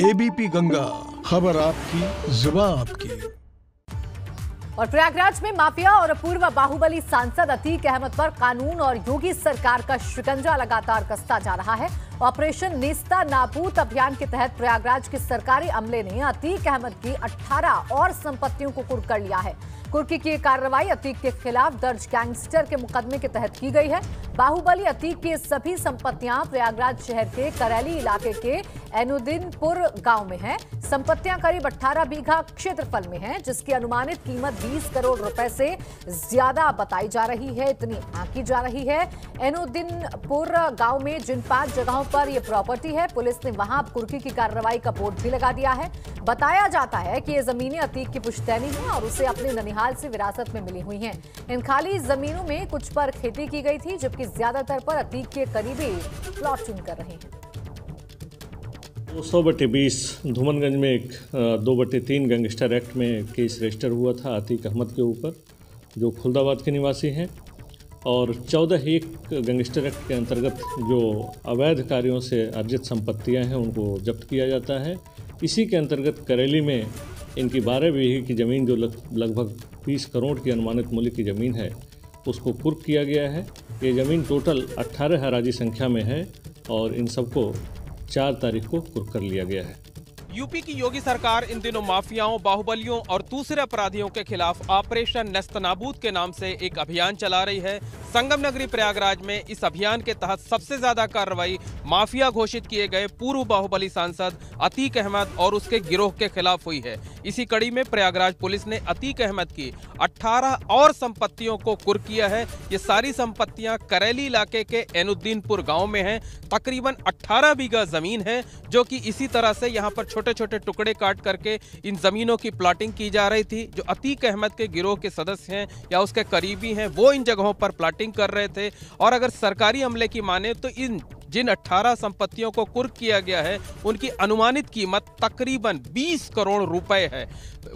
ABP Ganga, खबर आपकी, जुबान आपकी। और प्रयागराज में माफिया और पूर्व बाहुबली सांसद अतीक अहमद पर कानून और योगी सरकार का शिकंजा लगातार कसता जा रहा है। ऑपरेशन नेस्ता नाबूद अभियान के तहत प्रयागराज के सरकारी अमले ने अतीक अहमद की 18 और संपत्तियों को कुर्क कर लिया है। कुर्की की कार्रवाई अतीक के खिलाफ दर्ज गैंगस्टर के मुकदमे के तहत की गई है। बाहुबली अतीक की सभी संपत्तियां प्रयागराज शहर के करैली इलाके के एनुद्दीनपुर गांव में हैं। संपत्तियां करीब 18 बीघा क्षेत्रफल में हैं, जिसकी अनुमानित कीमत 20 करोड़ रुपए से ज्यादा बताई जा रही है, इतनी आंकी जा रही है। एनुद्दीनपुर गांव में जिन 5 जगहों पर यह प्रॉपर्टी है, पुलिस ने वहां कुर्की की कार्रवाई का बोर्ड भी लगा दिया है। बताया जाता है कि ये जमीनें अतीक की पुश्तैनी हैं और उसे अपने ननिहाल से विरासत में मिली हुई हैं। इन खाली जमीनों में कुछ पर खेती की गई थी, जबकि ज्यादातर पर अतीक के करीबी प्लॉटिंग कर रहे हैं। 200/20 धूमनगंज में एक 2/3 गैंगस्टर एक्ट में केस रजिस्टर हुआ था अतीक अहमद के ऊपर, जो खुलदाबाद के निवासी हैं, और 14(1) गैंगस्टर एक्ट के अंतर्गत जो अवैध कार्यों से अर्जित संपत्तियां हैं उनको जब्त किया जाता है। इसी के अंतर्गत करैली में इनकी 12 बीघे की ज़मीन, जो लगभग 20 करोड़ की अनुमानित मूल्य की ज़मीन है, उसको कुर्क किया गया है। ये ज़मीन टोटल 18 हराजी संख्या में है और इन सबको 4 तारीख को कुर्क कर लिया गया है। यूपी की योगी सरकार इन दिनों माफियाओं, बाहुबलियों और दूसरे अपराधियों के खिलाफ ऑपरेशन नेस्तनाबूद के नाम से एक अभियान चला रही है। संगम नगरी प्रयागराज में इस अभियान के तहत सबसे ज्यादा कार्रवाई माफिया घोषित किए गए पूर्व बाहुबली सांसद अतीक अहमद और उसके गिरोह के खिलाफ हुई है। इसी कड़ी में प्रयागराज पुलिस ने अतीक अहमद की 18 और संपत्तियों को कुर्क किया है। ये सारी संपत्तियां करैली इलाके के एनुद्दीनपुर गांव में हैं। तकरीबन 18 बीघा जमीन है, जो कि इसी तरह से यहां पर छोटे छोटे टुकड़े काट करके इन जमीनों की प्लाटिंग की जा रही थी। जो अतीक अहमद के गिरोह के सदस्य हैं या उसके करीबी हैं, वो इन जगहों पर प्लाटिंग कर रहे थे। और अगर सरकारी अमले की माने तो जिन 18 संपत्तियों को कुर्क किया गया है, उनकी अनुमानित कीमत तकरीबन 20 करोड़ रुपए है।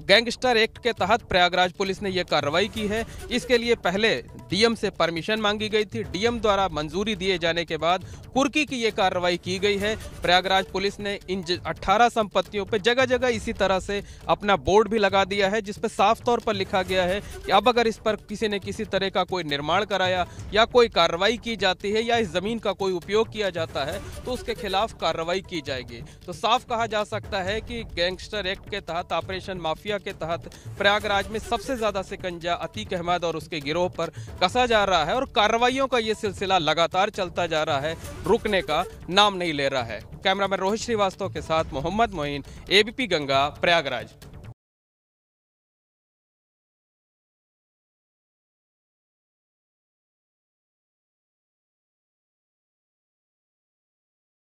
गैंगस्टर एक्ट के तहत प्रयागराज पुलिस ने यह कार्रवाई की है। इसके लिए पहले डीएम से परमिशन मांगी गई थी। डीएम द्वारा मंजूरी दिए जाने के बाद कुर्की की यह कार्रवाई की गई है। प्रयागराज पुलिस ने इन 18 संपत्तियों पर जगह जगह इसी तरह से अपना बोर्ड भी लगा दिया है, जिसपे साफ तौर पर लिखा गया है कि अब अगर इस पर किसी ने किसी तरह का कोई निर्माण कराया या कोई कार्रवाई की जाती है या इस जमीन का कोई उपयोग किया जाता है तो उसके खिलाफ कार्रवाई की जाएगी। तो साफ कहा जा सकता है कि गैंगस्टर एक्ट के तहत, ऑपरेशन माफिया के तहत प्रयागराज में सबसे ज्यादा शिकंजा अतीक अहमद और उसके गिरोह पर कसा जा रहा है और कार्रवाइयों का यह सिलसिला लगातार चलता जा रहा है, रुकने का नाम नहीं ले रहा है। कैमरामैन रोहित श्रीवास्तव के साथ मोहम्मद मोइन, एबीपी गंगा, प्रयागराज।